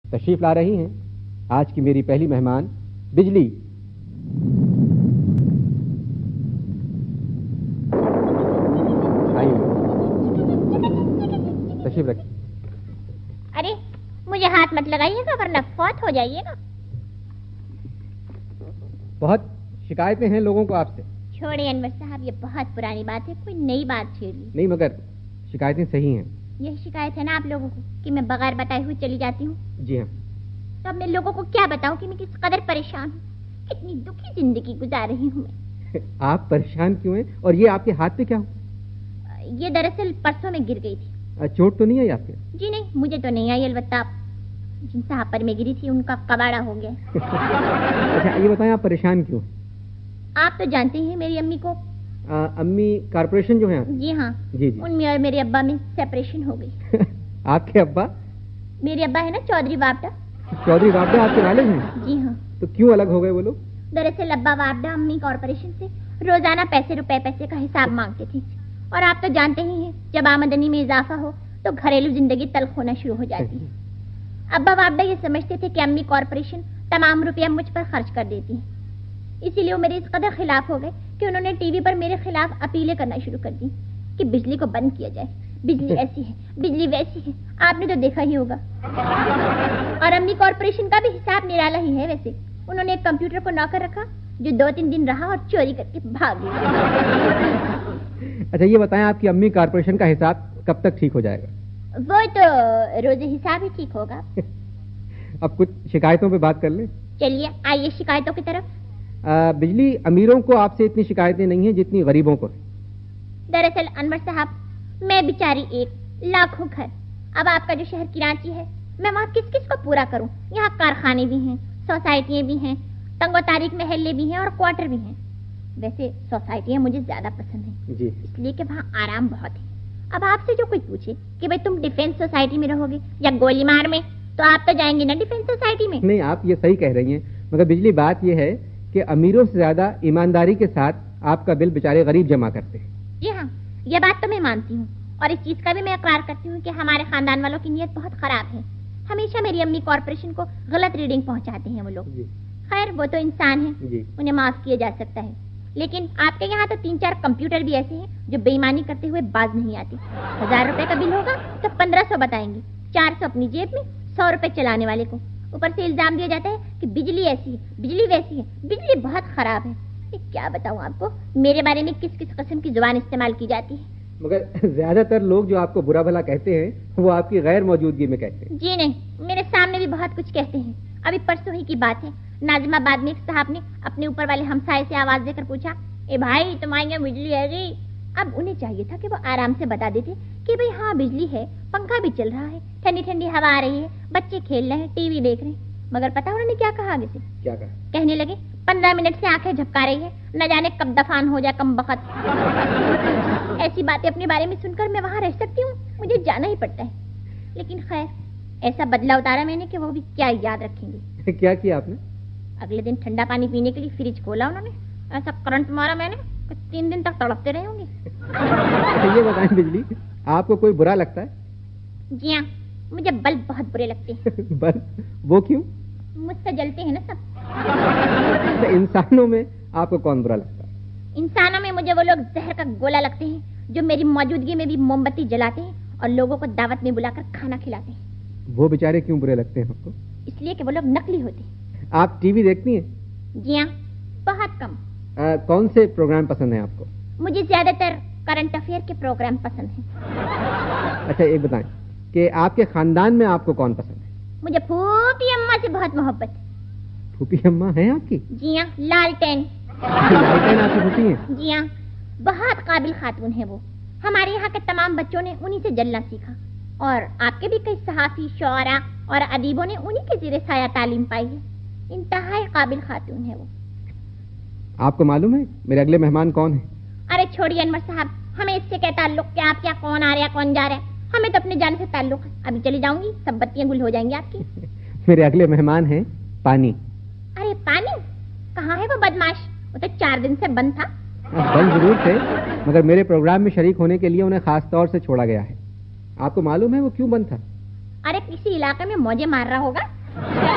تشریف لا رہی ہیں آج کی میری پہلی مہمان بجلی. آئیے تشریف رکھیے. ارے مجھے ہاتھ مت لگائیے گا ورنہ فوت ہو جائیے گا. بہت شکایتیں ہیں لوگوں کو آپ سے. چھوڑے انور صاحب، یہ بہت پرانی بات ہے، کوئی نئی بات چھیڑ لی. نہیں مگر شکایتیں صحیح ہیں. یہ شکایت ہے نا آپ لوگوں کو کہ میں بغیر بتائے ہوئے چلی جاتی ہوں. جی ہاں. تو اب میں لوگوں کو کیا بتاؤں کہ میں کس قدر پریشان ہوں، کتنی دکھی زندگی گزار رہی ہوں میں. آپ پریشان کیوں ہیں اور یہ آپ کے ہاتھ پہ کیا ہو؟ یہ دراصل پرسوں میں گر گئی تھی. چوٹ تو نہیں آئی آپ کے؟ جی نہیں، مجھے تو نہیں آئی، البتہ جن صاحب پر میں گری تھی ان کا کباڑا ہو گیا. اچھا یہ بتائیں آپ پریشان کیوں؟ آپ تو جانتے ہیں میری امی کو. امی کارپوریشن جو ہیں؟ جی ہاں. جی جی. ان میں اور میرے ابا میں سیپریشن ہو گئی. آپ کے ابا؟ میرے ابا ہے نا چودھری وابڈا. چودھری وابڈا آپ کے والد ہیں؟ جی ہاں. تو کیوں الگ ہو گئے وہ لوگ؟ دراصل ابا وابڈا امی کارپوریشن سے روزانہ پیسے کا حساب مانگتے تھے، اور آپ تو جانتے ہی ہیں جب آمدنی میں اضافہ ہو تو گھریلو زندگی تلخ ہونا شروع ہو جاتی ہے. ابا وابڈا یہ سمجھتے تھے کہ امی کارپوریشن تمام روپیہ مجھ پر خرچ کر دیتی ہیں، اسی لیے وہ میرے اس قدر خلاف ہو گئے کہ انہوں نے ٹی وی پر میرے خلاف اپیلیں کرنا شروع کر دی کہ بجلی کو بند کیا جائے، بجلی ایسی ہے، بجلی ویسی ہے. آپ نے تو دیکھا ہی ہوگا. اور امی کارپوریشن کا بھی حساب نرالا ہی ہے. ویسے انہوں نے ایک کمپیوٹر کو نوکر رکھا جو 2-3 دن رہا اور چوری کر کے بھاگ گیا. اچھا یہ بتائیں آپ کی امی کارپوریشن کا حساب کب تک ٹھیک ہو جائے گا؟ وہ تو روز حساب ہی ٹھیک ہوگا. اب کچھ شکایتوں پہ بات کر لیں. چلیے آئیے شکایتوں کی طرف. بجلی امیروں کو آپ سے اتنی شکایتیں نہیں ہیں جتنی غریبوں کو. دراصل انور صاحب میں بیچاری ایک لاکھوں گھر. اب آپ کا جو شہر کراچی ہے میں وہاں کس کس کو پورا کروں؟ یہاں کارخانے بھی ہیں، سوسائٹیاں بھی ہیں، تنگ و تاریک محلے بھی ہیں اور کوارٹر بھی ہیں. ویسے سوسائٹیاں مجھے زیادہ پسند ہیں جی، اس لیے کہ وہاں آرام بہت ہے. اب آپ سے جو کوئی پوچھے کہ بھائی تم ڈیفینس سوسائٹی میں رہو گے یا گولی مار میں، تو آپ تو جائیں گے نا ڈیفینس سوسائٹی میں. نہیں آپ یہ صحیح کہہ رہی ہیں، مگر بجلی بات یہ ہے کہ امیروں سے زیادہ ایمانداری کے ساتھ آپ کا بل بیچارے غریب جمع کرتے ہیں. جی ہاں، یہ بات تو میں مانتی ہوں، اور اس چیز کا بھی میں اقرار کرتی ہوں کہ ہمارے خاندان والوں کی نیت بہت خراب ہے. ہمیشہ میری امی کارپوریشن کو غلط ریڈنگ پہنچاتے ہیں وہ لوگ. جی. خیر وہ تو انسان ہیں، جی. انہیں معاف کیا جا سکتا ہے. لیکن آپ کے یہاں تو 3-4 کمپیوٹر بھی ایسے ہیں جو بے ایمانی کرتے ہوئے باز نہیں آتے. 1000 روپے کا بل ہوگا تو 1500 بتائیں گے، 400 اپنی جیب میں، 100 روپے چلانے والے کو. اوپر سے الزام دیا جاتا ہے کہ بجلی ایسی ہے، بجلی ویسی ہے، بجلی بہت خراب ہے. کیا بتاؤں آپ کو میرے بارے میں کس کس قسم کی زبان استعمال کی جاتی ہے. مگر زیادہ تر لوگ جو آپ کو برا بھلا کہتے ہیں وہ آپ کی غیر موجودگی میں کہتے ہیں. جی نہیں، میرے سامنے بھی بہت کچھ کہتے ہیں. ابھی پرسوں ہی کی بات ہے، ناظم آباد میں ایک صاحب نے اپنے اوپر والے ہمسائے سے آواز دے کر پوچھا، اے بھائی تمہارے یہاں بجلی ہے جی؟ اب انہیں چاہیے تھا کہ وہ آرام سے بتا دیتے کہ بھئی ہاں بجلی ہے، پنکھا بھی چل رہا ہے، ٹھنڈی ٹھنڈی ہوا آ رہی ہے، بچے کھیل رہے ہیں، ٹی وی دیکھ رہے ہیں. مگر پتا انہوں نے کیا کہا آگے سے؟ کیا کہا؟ کہنے لگے 15 منٹ سے آنکھیں جھپکا رہی ہے، نہ جانے کب دفان ہو جائے کم بخت. ایسی باتیں اپنے بارے میں سن کر میں وہاں رہ سکتی ہوں؟ مجھے جانا ہی پڑتا ہے. لیکن خیر ایسا بدلہ اتارا میں نے کہ وہ بھی کیا یاد رکھیں گے. کیا کیا آپ نے؟ اگلے دن ٹھنڈا پانی پینے کے لیے فریج کھولا انہوں نے، ایسا کرنٹ مارا میں نے کہ 3 دن تک تڑپتے رہے ہوں گے. یہ بتائیں بجلی آپ کو کوئی برا لگتا ہے؟ جی ہاں، مجھے بلب بہت برے لگتے ہیں. بلب؟ وہ کیوں؟ مجھ سے جلتے ہیں نا سب. انسانوں میں آپ کو کون برا لگتا ہے؟ انسانوں میں مجھے وہ لوگ زہر کا گولا لگتے ہیں جو میری موجودگی میں بھی موم بتی جلاتے ہیں اور لوگوں کو دعوت میں بلا کر کھانا کھلاتے ہیں. وہ بیچارے کیوں برے لگتے ہیں آپ کو؟ اس لیے کہ وہ لوگ نقلی ہوتے ہیں. آپ ٹی وی دیکھتی ہیں؟ جی ہاں، بہت کم. کون سے پروگرام پسند ہیں آپ کو؟ مجھے زیادہ تر کرنٹ افیئر کے پروگرام پسند ہیں. اچھا ایک بتائیں کہ آپ کے خاندان میں آپ کو کون پسند ہے؟ مجھے پھوپھی اماں سے بہت محبت ہے. پھوپھی اماں ہیں آپ کی؟ جی ہاں، لالٹین. لالٹین آپ کی پھوپھی ہیں؟ جی ہاں، بہت قابل خاتون ہے وہ. ہمارے یہاں کے تمام بچوں نے انہی سے جلنا سیکھا، اور آپ کے بھی کئی صحافی، شعراء اور ادیبوں نے انہی کے زیر سایہ تعلیم پائی ہے. انتہائی قابل خاتون ہے وہ. آپ کو معلوم ہے میرے اگلے مہمان کون ہیں؟ ارے چھوڑیے انور صاحب، ہمیں اس سے کیا تعلق کہ آپ کیا کون آ رہا ہے کون جا رہا ہے. ہمیں تو اپنے جانے سے تعلق ہے. ابھی چلی جاؤں گی، سب بتیاں گل ہو جائیں گی آپ کی. میرے اگلے مہمان ہیں پانی. ارے پانی کہاں ہے وہ بدماش؟ وہ تو 4 دن سے بند تھا. بند ضرور تھے مگر میرے پروگرام میں شریک ہونے کے لیے انہیں خاص طور سے چھوڑا گیا ہے. آپ کو معلوم ہے وہ کیوں بند تھا؟ ارے کسی علاقے میں موجیں مار رہا ہوگا.